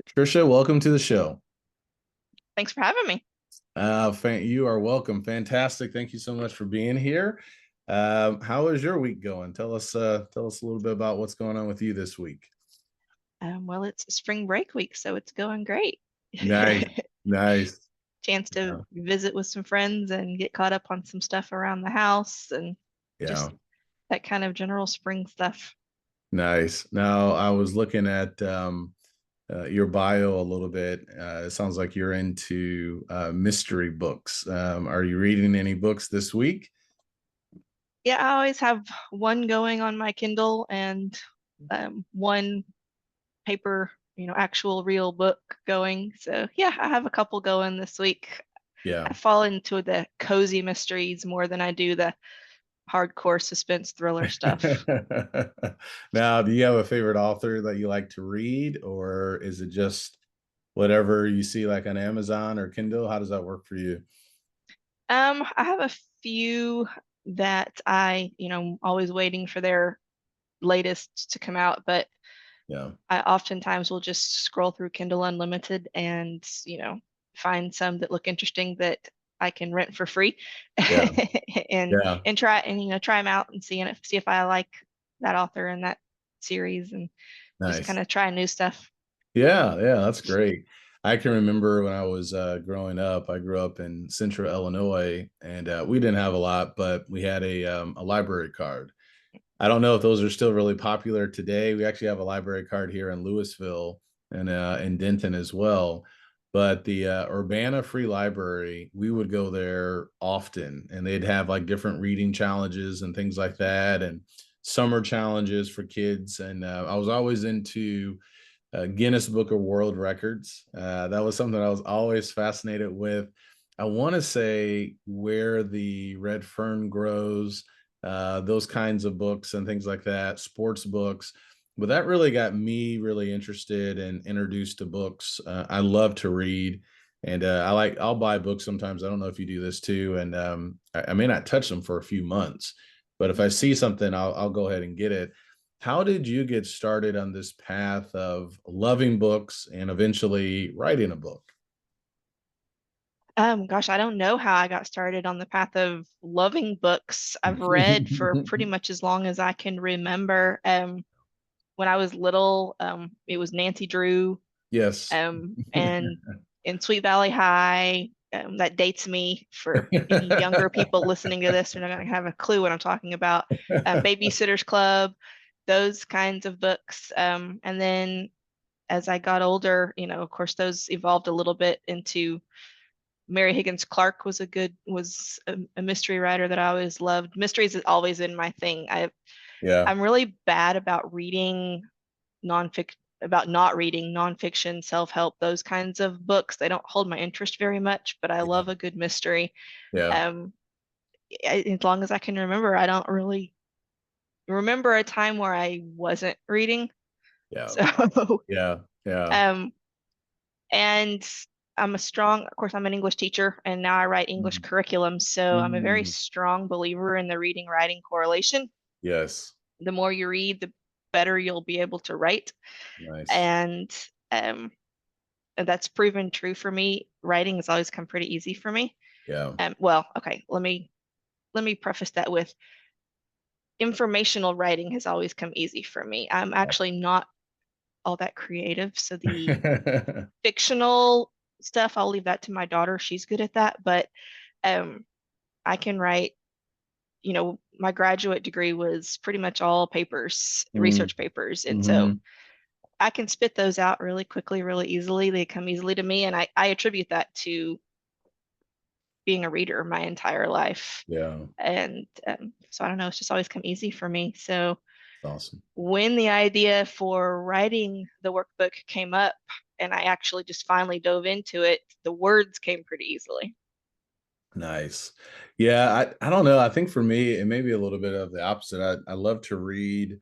Tricia, welcome to the show. Thanks for having me. You are welcome. Fantastic. Thank you so much for being here. How is your week going? Tell us a little bit about what's going on with you this week. Well, it's spring break week, so it's going great. Nice, nice. Chance to Yeah, visit with some friends and get caught up on some stuff around the house and yeah, just that kind of general spring stuff. nice. Now, I was looking at your bio a little bit. It sounds like you're into mystery books. Are you reading any books this week? Yeah, I always have one going on my Kindle and one paper, actual real book going. So yeah, I have a couple going this week. Yeah. I fall into the cozy mysteries more than I do the hardcore suspense thriller stuff. Now, do you have a favorite author that you like to read, or is it just whatever you see like on Amazon or Kindle? How does that work for you? I have a few that always waiting for their latest to come out, but Yeah. I oftentimes will just scroll through Kindle Unlimited and, find some that look interesting that I can rent for free Yeah. and Yeah. try them out and see if I like that author and that series and just Nice. kind of try new stuff. Yeah, yeah, that's great. I can remember when I was growing up. I grew up in Central Illinois, and we didn't have a lot, but we had a library card. I don't know if those are still really popular today. We actually have a library card here in Louisville and in Denton as well. But the Urbana Free Library, we would go there often, and they'd have like different reading challenges and things like that, and summer challenges for kids. And I was always into Guinness Book of World Records. That was something I was always fascinated with. I want to say Where the Red Fern Grows, those kinds of books and things like that, sports books. But that really got me really interested and introduced to books. I love to read, and I'll buy books sometimes. I don't know if you do this too, and I may not touch them for a few months, but if I see something, I'll go ahead and get it. How did you get started on this path of loving books and eventually writing a book? Gosh, I don't know how I got started on the path of loving books. I've read for pretty much as long as I can remember. When I was little, it was Nancy Drew, Yes. and in Sweet Valley High. That dates me for any younger people listening to this. They're not going to have a clue what I'm talking about. Babysitter's Club, those kinds of books. And then as I got older, of course, those evolved a little bit into Mary Higgins Clark was a mystery writer that I always loved. Mysteries has always been my thing. Yeah. I'm really bad about reading nonfiction about not reading nonfiction, self-help, those kinds of books. They don't hold my interest very much, but I Yeah. love a good mystery. Yeah. Um, as long as I can remember, I don't really remember a time where I wasn't reading. Yeah. So, Yeah. Yeah. um, and of course, I'm an English teacher and now I write English Mm. curriculum. So I'm a very Mm. strong believer in the reading writing correlation. Yes. The more you read, the better you'll be able to write. Nice. And um, and that's proven true for me. Writing has always come pretty easy for me. Yeah. Well, okay, let me preface that with informational writing has always come easy for me. I'm actually not all that creative, so the fictional stuff, I'll leave that to my daughter. She's good at that, but um, I can write. My graduate degree was pretty much all papers, Mm. research papers, and so Hmm. I can spit those out really quickly, really easily. They come easily to me, and I attribute that to being a reader my entire life. Yeah. And so I don't know, it's just always come easy for me. So Awesome. when the idea for writing the workbook came up and I actually just finally dove into it, the words came pretty easily. Nice. Yeah, I don't know. I think for me, it may be a little bit of the opposite. I love to read.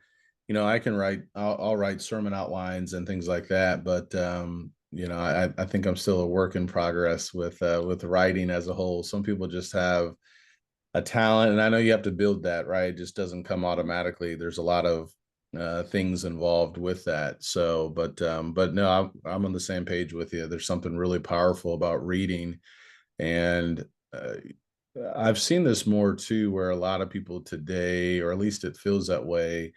I can write, I'll write sermon outlines and things like that, but I think I'm still a work in progress with writing as a whole. Some people just have a talent, and I know you have to build that, right? It just doesn't come automatically. There's a lot of things involved with that. So, but no, I'm on the same page with you. There's something really powerful about reading, and uh, I've seen this more too, where a lot of people today, or at least it feels that way,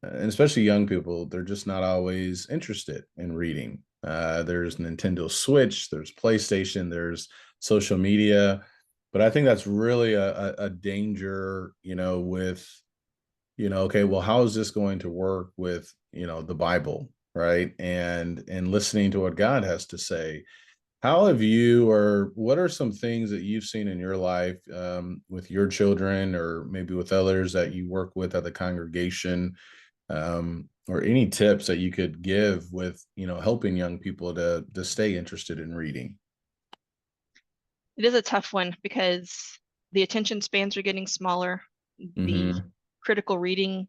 and especially young people, they're just not always interested in reading. There's Nintendo Switch, there's PlayStation, there's social media, but I think that's really a danger, with, okay, well, how is this going to work with, the Bible, right? And listening to what God has to say. How have you, or what are some things that you've seen in your life, with your children, or maybe with others that you work with at the congregation, or any tips that you could give with, helping young people to stay interested in reading? It is a tough one because the attention spans are getting smaller. The Hmm. critical reading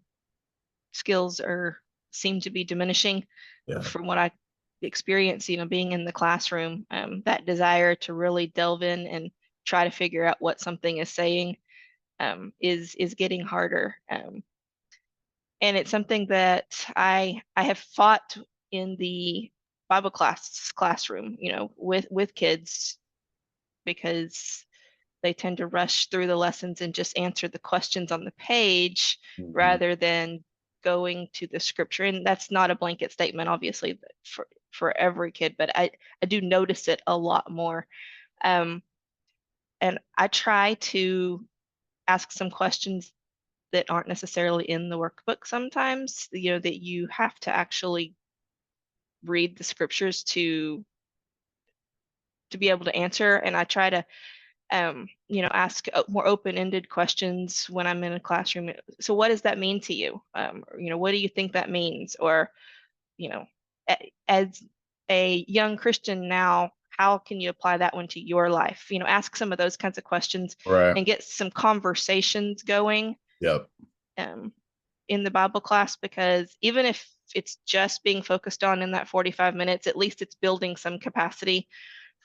skills are seem to be diminishing Yeah. from what I experience, being in the classroom. That desire to really delve in and try to figure out what something is saying is getting harder. And it's something that I have fought in the Bible classroom, with kids because they tend to rush through the lessons and just answer the questions on the page Hmm. rather than going to the scripture. And that's not a blanket statement, obviously, for every kid, but I do notice it a lot more. Um, and I try to ask some questions that aren't necessarily in the workbook sometimes, that you have to actually read the scriptures to be able to answer. And I try to ask more open-ended questions when I'm in a classroom. So what does that mean to you? What do you think that means? Or, you know, as a young Christian now, how can you apply that one to your life? Ask some of those kinds of questions Right. and get some conversations going Yep. um, in the Bible class, because even if it's just being focused on in that 45 minutes, at least it's building some capacity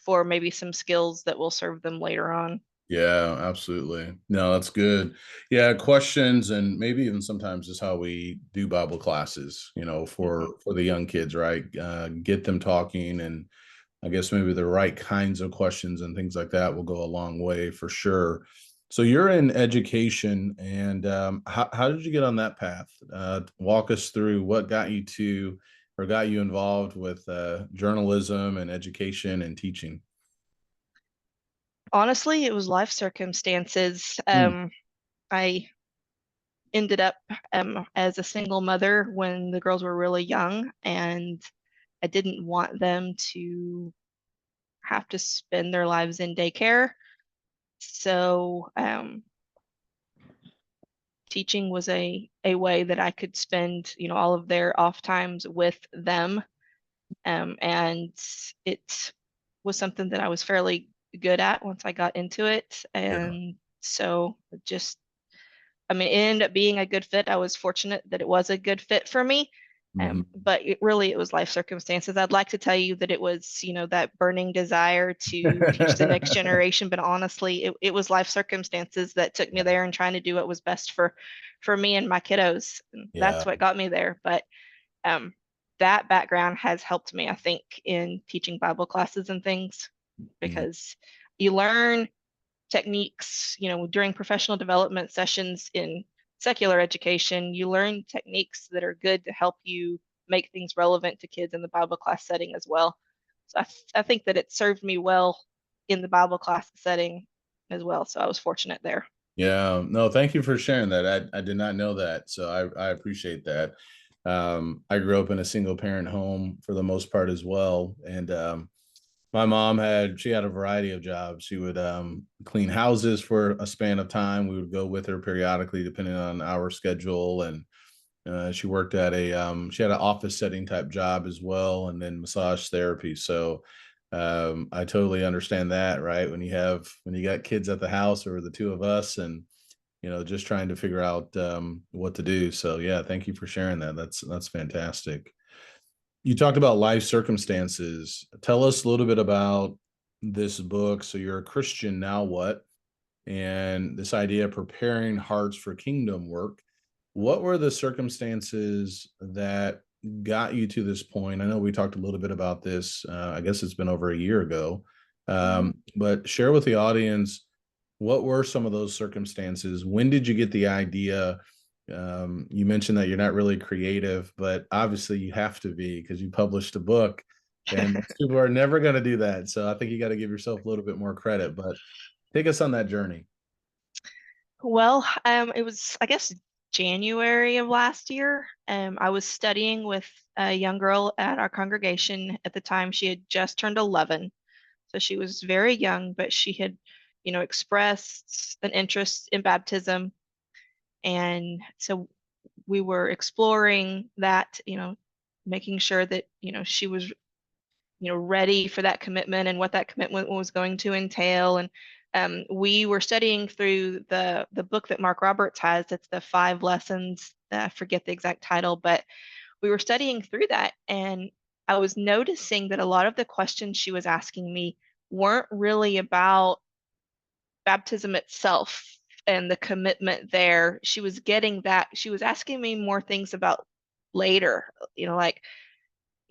for maybe some skills that will serve them later on. Yeah, absolutely. No, that's good. Yeah, questions, and maybe even sometimes just how we do Bible classes, Mhm. for the young kids, right? Get them talking, and I guess maybe the right kinds of questions and things like that will go a long way for sure. So you're in education, and how did you get on that path? Walk us through what got you to, or got you involved with journalism and education and teaching. Honestly, it was life circumstances. Hmm. I ended up as a single mother when the girls were really young, and I didn't want them to have to spend their lives in daycare. So teaching was a way that I could spend, all of their off times with them. And it was something that I was fairly good at once I got into it. Yeah. And so just, I mean, it ended up being a good fit. I was fortunate that it was a good fit for me. Hmm. But it was life circumstances. I'd like to tell you that it was, that burning desire to teach the next generation, but honestly, it was life circumstances that took me there and trying to do what was best for me and my kiddos. And Yeah. that's what got me there. But um, that background has helped me, I think, in teaching Bible classes and things Mhm. because you learn techniques, during professional development sessions in secular education, you learn techniques that are good to help you make things relevant to kids in the Bible class setting as well. So I think that it served me well in the Bible class setting as well. So I was fortunate there. Yeah, no, thank you for sharing that. I did not know that, so I appreciate that. I grew up in a single parent home for the most part as well, and my mom she had a variety of jobs. She would clean houses for a span of time. We would go with her periodically, depending on our schedule, and she worked at she had an office setting type job as well, and then massage therapy. So I totally understand that, right? When you got kids at the house, or the two of us, and just trying to figure out what to do. So yeah, thank you for sharing that. That's fantastic. You talked about life circumstances. Tell us a little bit about this book. So you're a Christian now, what? And this idea of preparing hearts for kingdom work. what were the circumstances that got you to this point? I know we talked a little bit about this. I guess it's been over a year ago, Mhm. but share with the audience, what were some of those circumstances? When did you get the idea? You mentioned that you're not really creative, but obviously you have to be because you published a book, and most people are never going to do that. So I think you got to give yourself a little bit more credit. But take us on that journey. Well, it was, I guess, January of last year. I was studying with a young girl at our congregation. At the time, she had just turned 11. So she was very young, but she had, expressed an interest in baptism. And so we were exploring that, making sure that, she was, ready for that commitment and what that commitment was going to entail. And we were studying through the book that Mark Roberts has. It's the 5 lessons. I forget the exact title, but we were studying through that, and I was noticing that a lot of the questions she was asking me weren't really about baptism itself and the commitment there. She was getting that. She was asking me more things about later, like,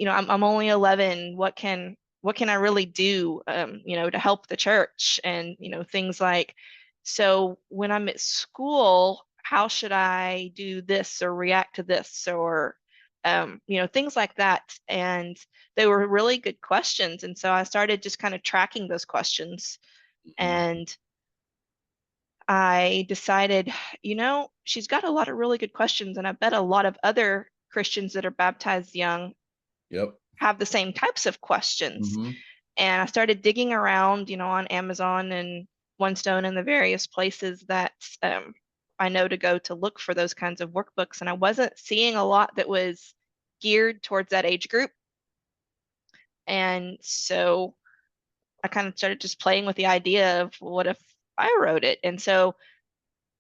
I'm only 11. What can I really do, to help the church, and things like, so when I'm at school, how should I do this or react to this, or things like that. And they were really good questions. And so I started just kind of tracking those questions, Mhm. and I decided, she's got a lot of really good questions, and I bet a lot of other Christians that are baptized young Yep. have the same types of questions. Hmm. And I started digging around, on Amazon and One Stone and the various places that I know to go to look for those kinds of workbooks. And I wasn't seeing a lot that was geared towards that age group. And so I kind of started just playing with the idea of, what if I wrote it? And so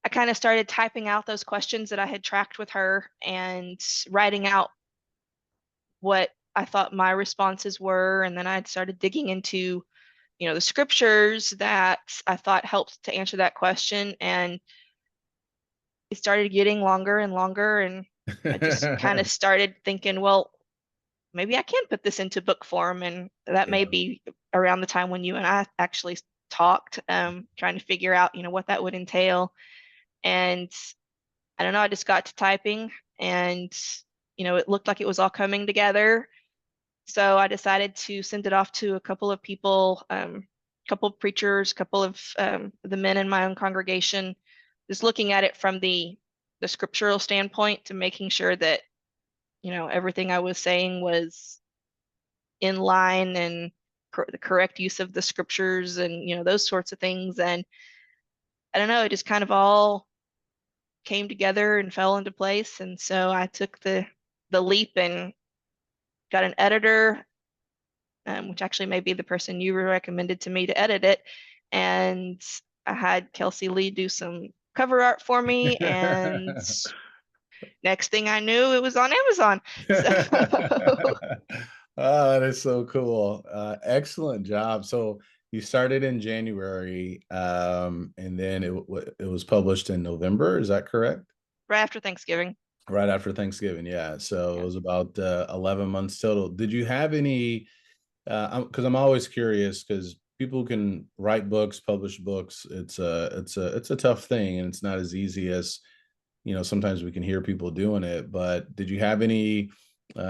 I kind of started typing out those questions that I had tracked with her and writing out what I thought my responses were. And then I started digging into, the scriptures that I thought helped to answer that question. And it started getting longer and longer. And I just kind of started thinking, well, maybe I can put this into book form. And that may Yeah. be around the time when you and I actually talked, trying to figure out, what that would entail. And I don't know, I just got to typing, and, it looked like it was all coming together. So I decided to send it off to a couple of people, couple of preachers, couple of the men in my own congregation, just looking at it from the scriptural standpoint, to making sure that, everything I was saying was in line, and the correct use of the scriptures, and those sorts of things. And I don't know, it just kind of all came together and fell into place. And so I took the leap and got an editor, which actually may be the person you recommended to me to edit it. And I had Kelsey Lee do some cover art for me. And next thing I knew, it was on Amazon. So Oh, that is so cool. Excellent job. So you started in January, and then it was published in November. Is that correct? right after Thanksgiving. Right after Thanksgiving. Yeah. So it Yeah. was about 11 months total. Did you have any? Because I'm always curious because people can write books, publish books. It's a tough thing, and it's not as easy as sometimes we can hear people doing it. But did you have any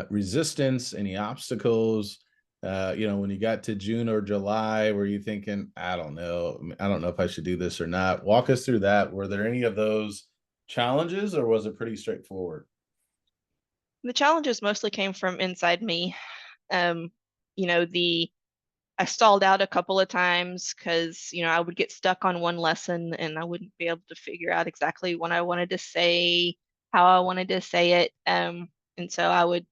resistance, any obstacles? When you got to June or July, were you thinking, I don't know if I should do this or not? Walk us through that. Were there any of those challenges, or was it pretty straightforward? The challenges mostly came from inside me. Um, the I stalled out a couple of times because, I would get stuck on one lesson, and I wouldn't be able to figure out exactly what I wanted to say, how I wanted to say it. And so I would,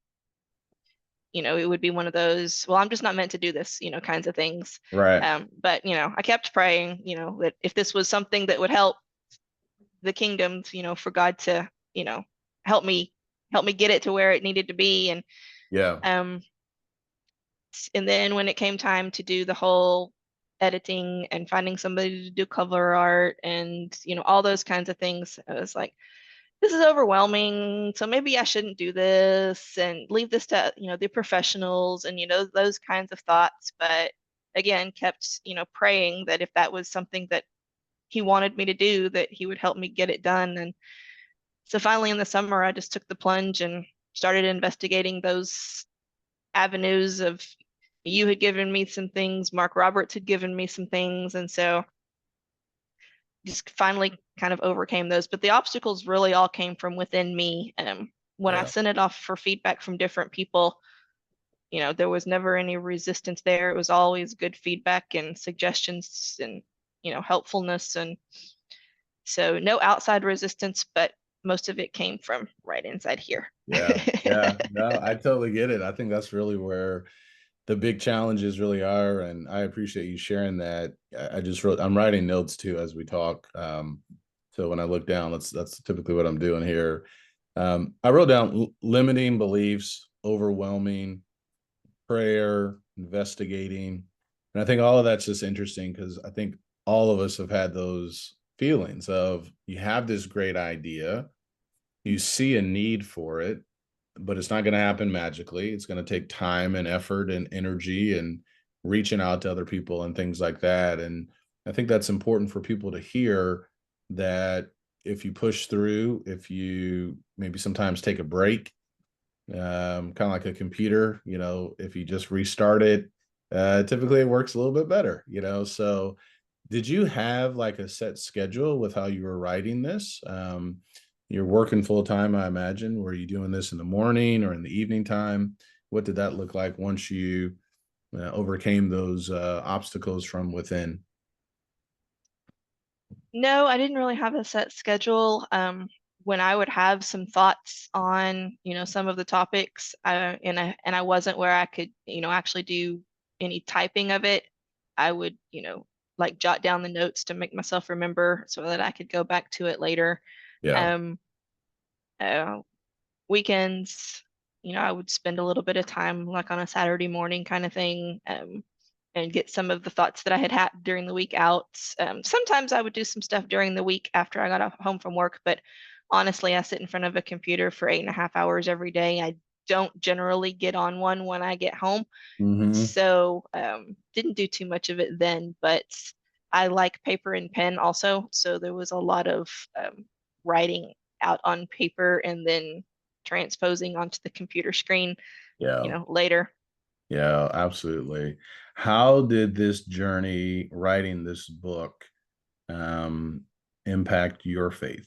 it would be one of those, well, I'm just not meant to do this, kinds of things. Right. But, I kept praying, that if this was something that would help the kingdom, for God to, help me, help me get it to where it needed to be. Yeah. Um, and then when it came time to do the whole editing and finding somebody to do cover art and all those kinds of things, I was like, this is overwhelming, so maybe I shouldn't do this and leave this to, the professionals and, those kinds of thoughts. But again, kept, praying that if that was something that he wanted me to do, that he would help me get it done. And so finally in the summer, I just took the plunge and started investigating those avenues of, you had given me some things, Mark Roberts had given me some things. And so just finally kind of overcame those. But the obstacles really all came from within me. When I Yeah. sent it off for feedback from different people, there was never any resistance there. It was always good feedback and suggestions and, helpfulness. And so no outside resistance, but most of it came from right inside here. Yeah. Yeah. No, I totally get it. I think that's really where the big challenges really are. And I appreciate you sharing that. I just wrote, I'm writing notes too as we talk. So when I look down, that's typically what I'm doing here. I wrote down limiting beliefs, overwhelming, prayer, investigating. And I think all of that's just interesting because I think all of us have had those feelings of you have this great idea, you see a need for it, but it's not going to happen magically. It's going to take time and effort and energy and reaching out to other people and things like that. And I think that's important for people to hear that if you push through, if you maybe sometimes take a break, kind of like a computer, if you just restart it, typically it works a little bit better, So did you have like a set schedule with how you were writing this? You're working full time, I imagine. Were you doing this in the morning or in the evening time? What did that look like once you overcame those obstacles from within? No, I didn't really have a set schedule. When I would have some thoughts on, some of the topics, and I wasn't where I could, actually do any typing of it, I would, like jot down the notes to make myself remember so that I could go back to it later. Yeah, Um, uh, Weekends, I would spend a little bit of time like on a Saturday morning kind of thing, and get some of the thoughts that I had had during the week out. Sometimes I would do some stuff during the week after I got home from work, but honestly, I sit in front of a computer for 8.5 hours every day. I don't generally get on one when I get home. hmm, So didn't do too much of it then, but I like paper and pen also. So there was a lot of writing out on paper and then transposing onto the computer screen, yeah, later. yeah, absolutely. How did this journey writing this book um, impact your faith?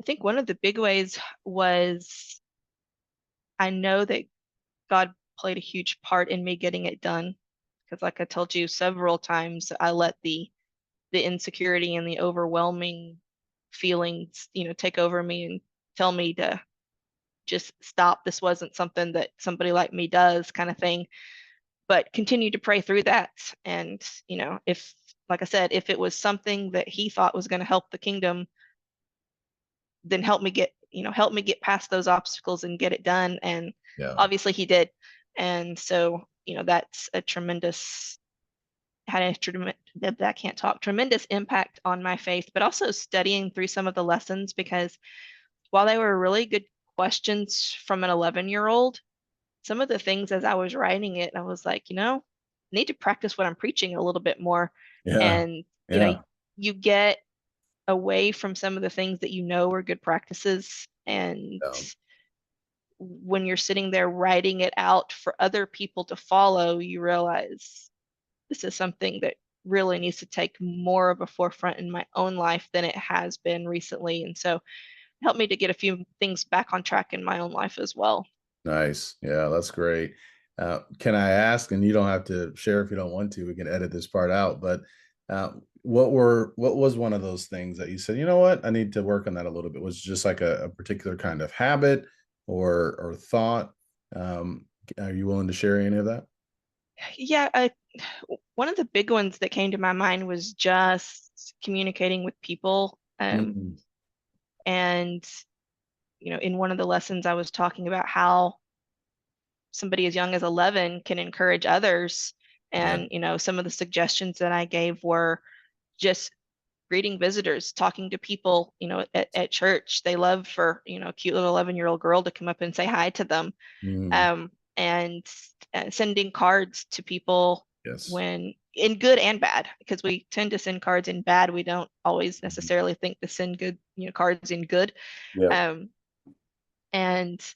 I think one of the big ways was I know that God played a huge part in me getting it done. Because like I told you several times, I let the insecurity and the overwhelming feelings, take over me and tell me to just stop. This wasn't something that somebody like me does, kind of thing. But continue to pray through that. And, if, like I said, if it was something that he thought was going to help the kingdom, then help me get past those obstacles and get it done. And Yeah, obviously he did. And so, that's a tremendous had a tremendous that I can't talk tremendous impact on my faith, but also studying through some of the lessons because while they were really good questions from an 11-year-old, some of the things as I was writing it, I was like, I need to practice what I'm preaching a little bit more. yeah, And, yeah, you get away from some of the things that are good practices. And yeah. when you're sitting there writing it out for other people to follow, you realize this is something that really needs to take more of a forefront in my own life than it has been recently. And so it helped me to get a few things back on track in my own life as well. Nice. Yeah, that's great. Can I ask, and you don't have to share if you don't want to, we can edit this part out, but what was one of those things that you said, you know what, I need to work on that a little bit? Was it just like a particular kind of habit or thought? Are you willing to share any of that? Yeah, one of the big ones that came to my mind was just communicating with people. Mm, And, in one of the lessons, I was talking about how somebody as young as 11 can encourage others. yeah. And, some of the suggestions that I gave were just greeting visitors, talking to people, at church. They love for, a cute little 11-year-old girl to come up and say hi to them. Mhm. And sending cards to people Yes. when in good and bad, because we tend to send cards in bad. We don't always Mhm. necessarily think to send good, cards in good. Yep. Um, and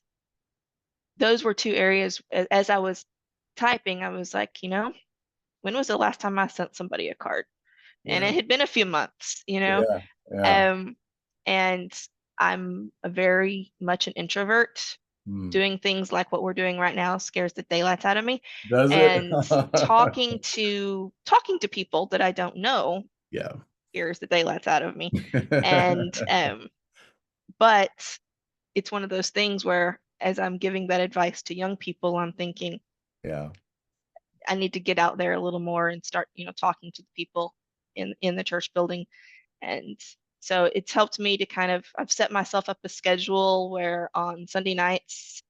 those were two areas as I was typing, I was like, when was the last time I sent somebody a card? And Yeah. it had been a few months, Yeah. Yeah. um, and I'm a very much an introvert. Mm. Doing things like what we're doing right now scares the daylights out of me. Does it? And talking to people that I don't know Yeah. scares the daylights out of me. And but it's one of those things where as I'm giving that advice to young people, I'm thinking Yeah. I need to get out there a little more and start, talking to the people in the church building. And so it's helped me to I've set myself up a schedule where on Sunday nights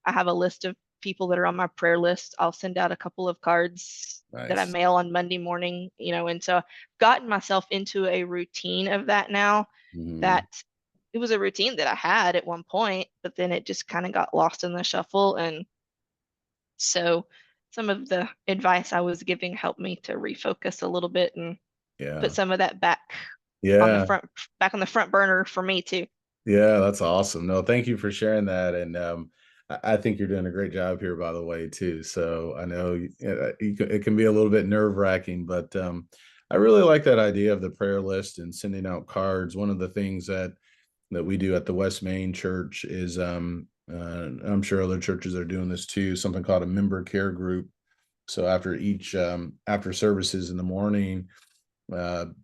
I have a list of people that are on my prayer list. I'll send out a couple of cards that I Nice. mail on Monday morning, and so I've gotten myself into a routine of that now. Mhm. That it was a routine that I had at one point, but then it just kind of got lost in the shuffle. And so some of the advice I was giving helped me to refocus a little bit and put Yeah. some of that Yeah. back on the front burner for me too. Yeah, that's awesome. No, thank you for sharing that. And I think you're doing a great job here, by the way, too. So I know it can be a little bit nerve wracking, but I really like that idea of the prayer list and sending out cards. One of the things that we do at the West Main Church is, I'm sure other churches are doing this too, something called a member care group. So after each after services in the morning,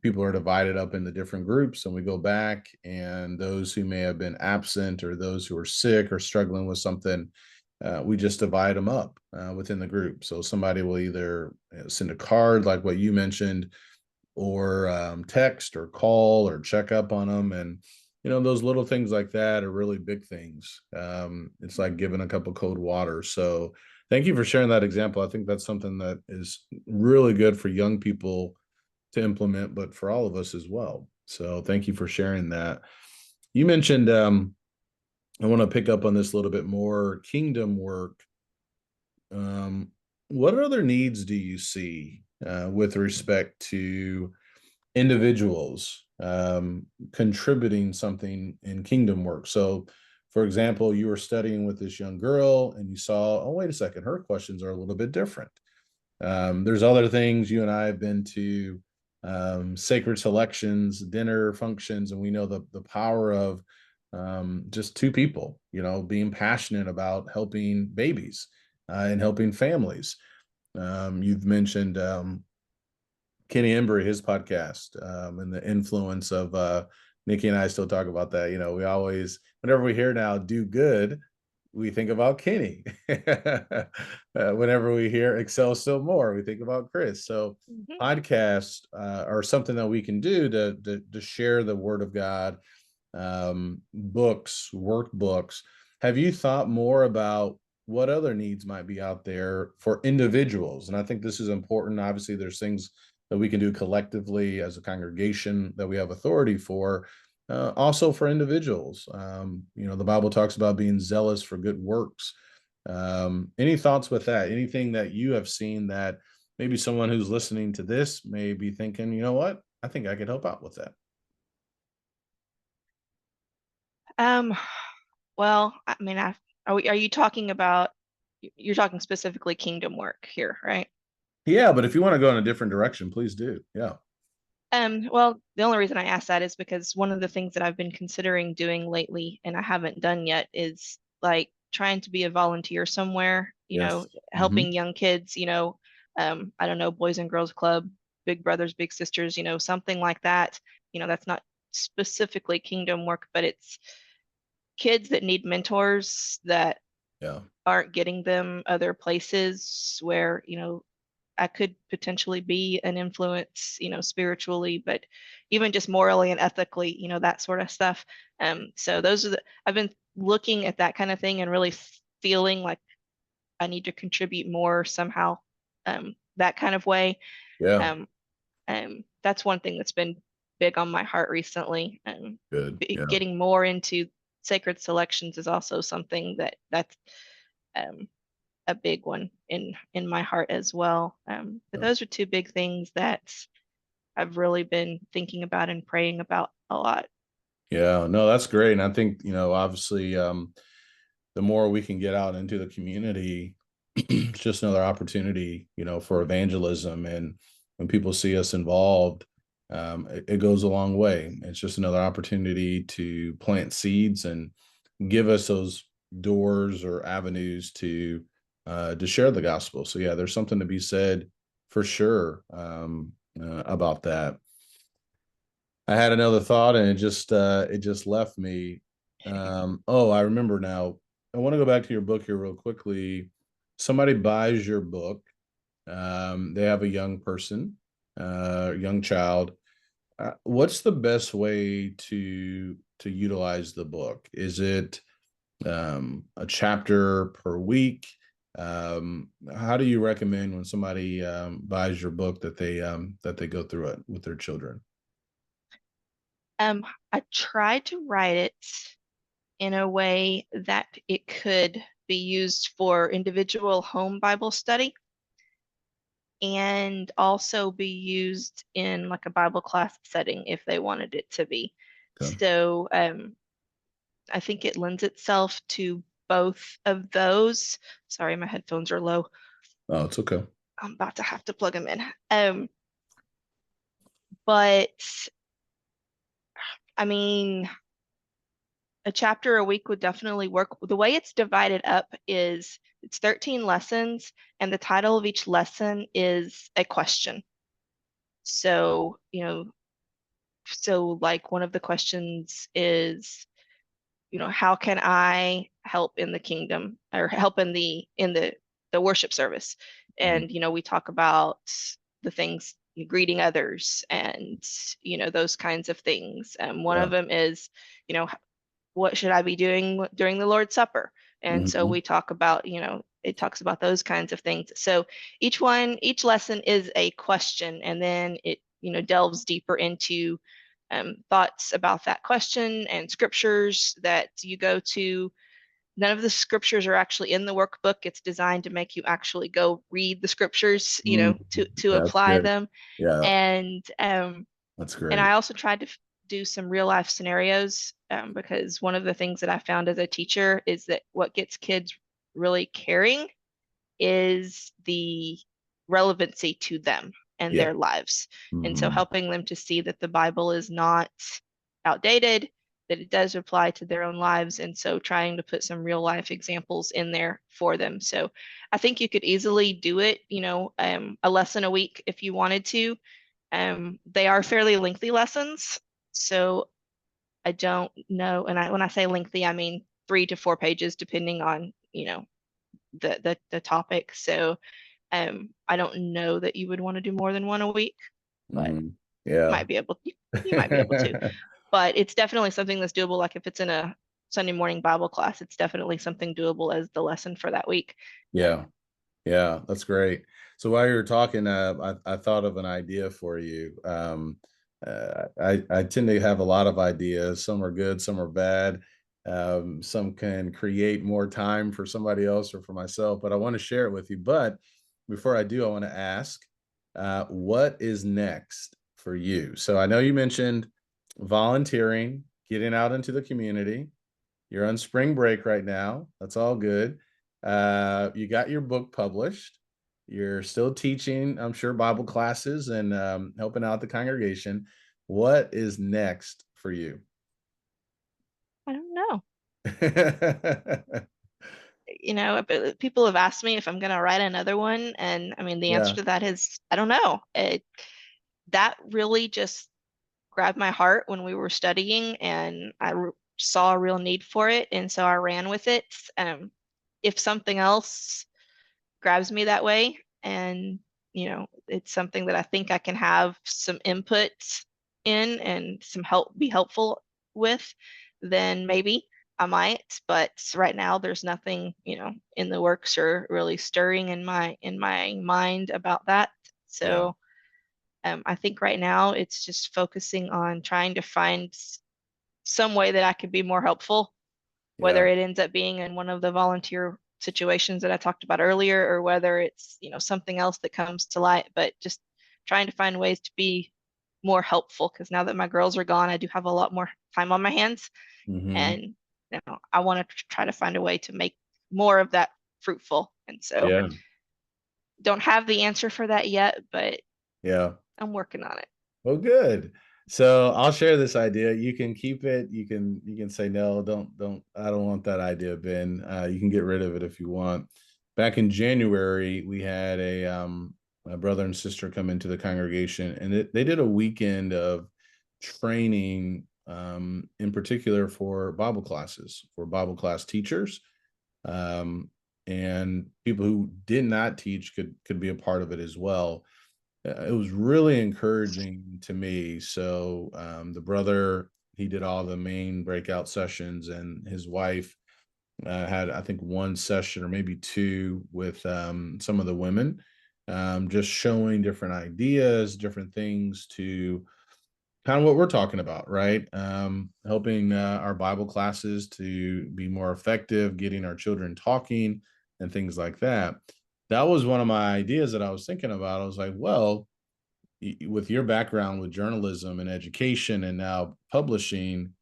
people are divided up into different groups, and we go back, and those who may have been absent or those who are sick or struggling with something, we just divide them up within the group. So somebody will either send a card like what you mentioned, or text or call or check up on them. And those little things like that are really big things. It's like giving a cup of cold water. So thank you for sharing that example. I think that's something that is really good for young people to implement, but for all of us as well. So thank you for sharing that. You mentioned, I want to pick up on this a little bit more, kingdom work. Um, what other needs do you see with respect to individuals contributing something in kingdom work? So, for example, you were studying with this young girl and you saw, oh, wait a second, her questions are a little bit different. There's other things. You and I have been to sacred selections, dinner functions, and we know the power of just two people, being passionate about helping babies and helping families. You've mentioned Kenny Embry, his podcast, and the influence of Nikki and I still talk about that. We always, whenever we hear now, do good, we think about Kenny. Whenever we hear excel still more, we think about Chris. So Mhm. podcasts are something that we can do to share the word of God, books, workbooks. Have you thought more about what other needs might be out there for individuals? And I think this is important. Obviously, there's things that we can do collectively as a congregation that we have authority for. Also for individuals, the Bible talks about being zealous for good works. Any thoughts with that? Anything that you have seen that maybe someone who's listening to this may be thinking, you know what? I think I could help out with that. Um, well, I mean, are you talking about, you're talking specifically kingdom work here, right? Yeah, but if you want to go in a different direction, please do. Yeah. Well, the only reason I asked that is because one of the things that I've been considering doing lately and I haven't done yet is like trying to be a volunteer somewhere, Yes. Hmm. helping young kids, I don't know, Boys and Girls Club, Big Brothers, Big Sisters, something like that. That's not specifically kingdom work, but it's kids that need mentors that Yeah. aren't getting them other places where, I could potentially be an influence, spiritually, but even just morally and ethically, that sort of stuff. So I've been looking at that kind of thing and really feeling like I need to contribute more somehow, that kind of way. Yeah. Um, that's one thing that's been big on my heart recently. And Good. Yeah. getting more into sacred selections is also something that's um, a big one in my heart as well. But Yeah. those are two big things that I've really been thinking about and praying about a lot. Yeah. No, that's great. And I think, obviously, the more we can get out into the community, it's just another opportunity, for evangelism. And when people see us involved, it goes a long way. It's just another opportunity to plant seeds and give us those doors or avenues to share the gospel. So yeah, there's something to be said for sure about that. I had another thought and it just left me. Oh, I remember now. I want to go back to your book here real quickly. Somebody buys your book. They have a young person, young child. What's the best way to utilize the book? Is it a chapter per week? How do you recommend when somebody buys your book that they go through it with their children? Um, I tried to write it in a way that it could be used for individual home Bible study and also be used in like a Bible class setting if they wanted it to be. Okay. So I think it lends itself to both of those. Sorry, my headphones are low. Oh, it's okay. I'm about to have to plug them in. But I mean, a chapter a week would definitely work. The way it's divided up is it's 13 lessons, and the title of each lesson is a question. So, so like one of the questions is, how can I help in the kingdom or help in the worship service? Mhm. And, we talk about the things, greeting others and, those kinds of things. One Yeah. of them is, what should I be doing during the Lord's Supper? And so Mhm. we talk about, it talks about those kinds of things. So each lesson is a question, and then it, delves deeper into thoughts about that question and scriptures that you go to. None of the scriptures are actually in the workbook. It's designed to make you actually go read the scriptures, Mhm. to That's apply good. them. Yeah, And that's and great. I also tried to do some real life scenarios because one of the things that I found as a teacher is that what gets kids really caring is the relevancy to them and Yeah. their lives. And so Mhm. helping them to see that the Bible is not outdated, that it does apply to their own lives. And so trying to put some real life examples in there for them. So I think you could easily do it, a lesson a week if you wanted to. They are fairly lengthy lessons. So I don't know. And when I say lengthy, I mean 3 to 4 pages, depending on, the topic. So I don't know that you would want to do more than one a week, but Mhm. Yeah. might be able you might be able to. But it's definitely something that's doable. Like if it's in a Sunday morning Bible class, it's definitely something doable as the lesson for that week. Yeah. Yeah, that's great. So while you were talking, I thought of an idea for you. I tend to have a lot of ideas. Some are good, some are bad. Some can create more time for somebody else or for myself, but I want to share it with you. But before I do, I want to ask, what is next for you? So I know you mentioned volunteering, getting out into the community. You're on spring break right now. That's all good. You got your book published. You're still teaching, I'm sure, Bible classes and helping out the congregation. What is next for you? I don't know. But people have asked me if I'm going to write another one. And I mean, the answer Yeah. to that is I don't know. That really just grabbed my heart when we were studying, and saw a real need for it. And so I ran with it. If something else grabs me that way, and, it's something that I think I can have some input in and some be helpful with, then maybe I might. But right now, there's nothing, in the works or really stirring in my mind about that. Yeah. So I think right now it's just focusing on trying to find some way that I could be more helpful, whether Yeah. it ends up being in one of the volunteer situations that I talked about earlier, or whether it's, something else that comes to light, but just trying to find ways to be more helpful because now that my girls are gone, I do have a lot more time on my hands. Hmm. And I want to try to find a way to make more of that fruitful. And so Yeah. don't have the answer for that yet, but Yeah. I'm working on it. Well, good. So I'll share this idea. You can keep it. You can say no. Don't. I don't want that idea, Ben. You can get rid of it if you want. Back in January, we had a brother and sister come into the congregation, and they did a weekend of training, in particular for Bible classes, for Bible class teachers, um, and people who did not teach could be a part of it as well. It was really encouraging to me. So the brother, he did all the main breakout sessions, and his wife had, I think, one session or maybe two with some of the women, just showing different ideas, different things to kind of what we're talking about, right? Helping our Bible classes to be more effective, getting our children talking, and things like that. That was one of my ideas that I was thinking about. I was like, well, with your background with journalism and education and now publishing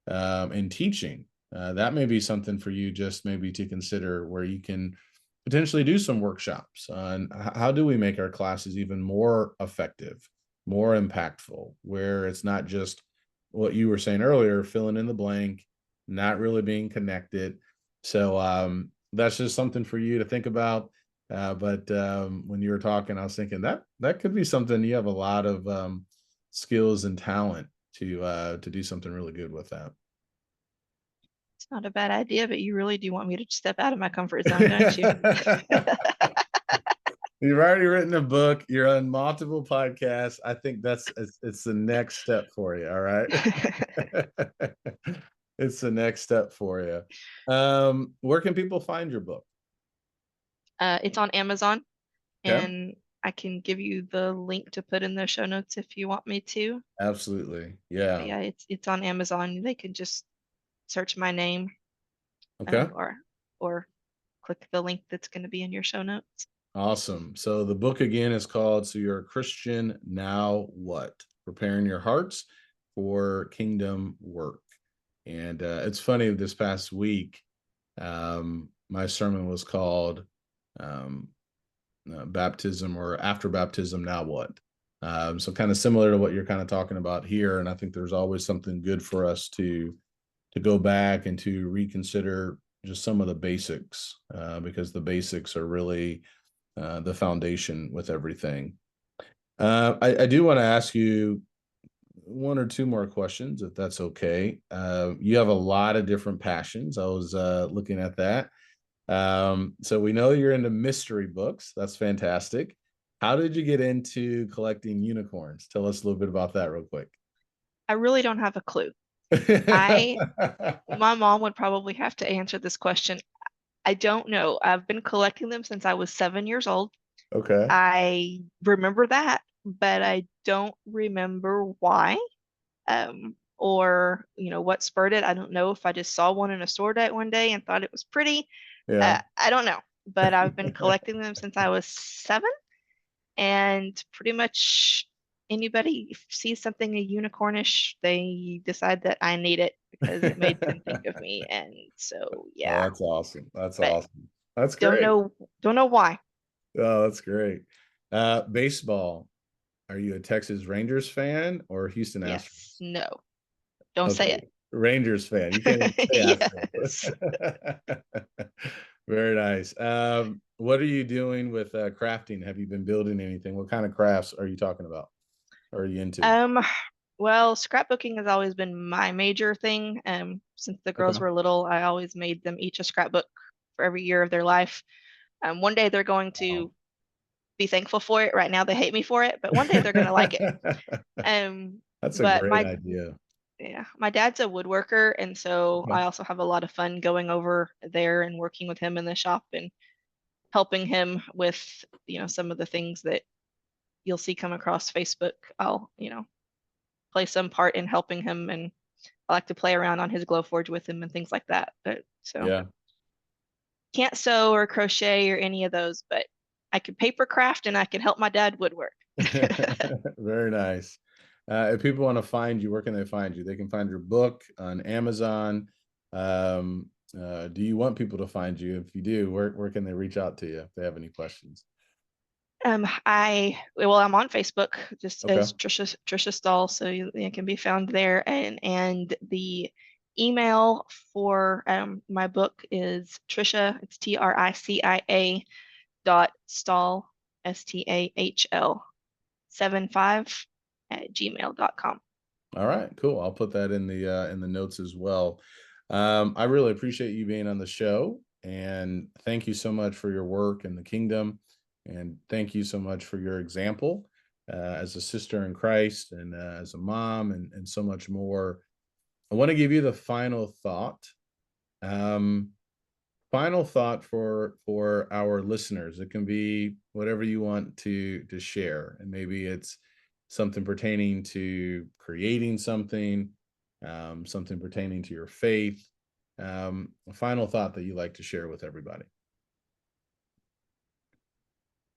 and teaching, that may be something for you just maybe to consider where you can potentially do some workshops on how do we make our classes even more effective, more impactful, where it's not just what you were saying earlier, filling in the blank, not really being connected. So that's just something for you to think about. But when you were talking, I was thinking that could be something. You have a lot of skills and talent to do something really good with that. It's not a bad idea, but you really do want me to step out of my comfort zone, don't you? You've already written a book. You're on multiple podcasts. I think it's the next step for you. All right. It's the next step for you. Where can people find your book? It's on Amazon, Okay. and I can give you the link to put in the show notes if you want me to. Absolutely. But Yeah. yeah, it's on Amazon. They can just search my name, Okay. or click the link that's going to be in your show notes. Awesome. So the book again is called So You're a Christian, Now What? Preparing Your Hearts for Kingdom Work. And it's funny, this past week, my sermon was called um, Baptism or After Baptism, Now What? So kind of similar to what you're kind of talking about here. And I think there's always something good for us to go back and to reconsider just some of the basics, because the basics are really the foundation with everything. I do want to ask you one or two more questions, if that's okay. You have a lot of different passions. I was looking at that. So we know you're into mystery books. That's fantastic. How did you get into collecting unicorns? Tell us a little bit about that real quick. I really don't have a clue. I My mom would probably have to answer this question. I don't know. I've been collecting them since I was 7 years old. Okay. I remember that, but I don't remember why, or what spurred it. I don't know if I just saw one in a store one day and thought it was pretty. Yeah. I don't know, but I've been collecting them since I was 7, and pretty much anybody sees something a unicornish, they decide that I need it because it made them think of me, and so Oh, yeah, that's awesome. That's but awesome. That's don't great. know don't know why. Oh, that's great. Baseball. Are you a Texas Rangers fan or Houston Astros? Yes, no, don't say Okay, Rangers fan. You can't even say it. Yes. Astros. Very nice. What are you doing with crafting? Have you been building anything? What kind of crafts are you talking about? Or are you into? Um, well, scrapbooking has always been my major thing. Since the girls Okay. were little, I always made them each a scrapbook for every year of their life. One day they're going Wow. to be thankful for it. Right now they hate me for it, but one day they're going to like it. Um, That's a but great my idea. Yeah, my dad's a woodworker, and so Okay. I also have a lot of fun going over there and working with him in the shop and helping him with some of the things that you'll see come across Facebook, I'll, play some part in helping him, and I like to play around on his Glowforge with him and things like that. But so Yeah. can't sew or crochet or any of those, but I can paper craft and I can help my dad woodwork. Very nice. If people want to find you, where can they find you? They can find your book on Amazon. Do you want people to find you? If you do, where can they reach out to you if they have any questions? I'm on Facebook just Okay. as Tricia Stahl, so you can be found there. And the email for my book is Tricia. It's Tricia .Stahl STAHL 75 at gmail.com. All right, cool. I'll put that in the notes as well. I really appreciate you being on the show, and thank you so much for your work in the kingdom, and thank you so much for your example as a sister in Christ and as a mom, and so much more. I want to give you the final thought. Um, Final thought for our listeners. It can be whatever you want to share, and maybe it's something pertaining to creating something, something pertaining to your faith. A final thought that you like to share with everybody.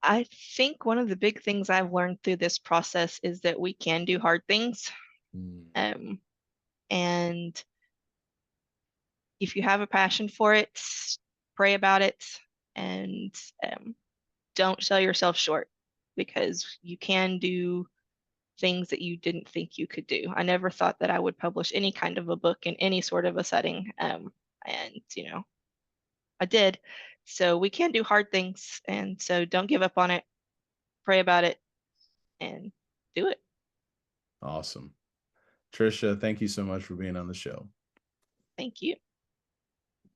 I think one of the big things I've learned through this process is that we can do hard things. Mm, Um, and if you have a passion for it, pray about it, and um, don't sell yourself short, because you can do things that you didn't think you could do. I never thought that I would publish any kind of a book in any sort of a setting. And, I did. So we can do hard things. And so don't give up on it. Pray about it and do it. awesome. Trisha, thank you so much for being on the show. Thank you.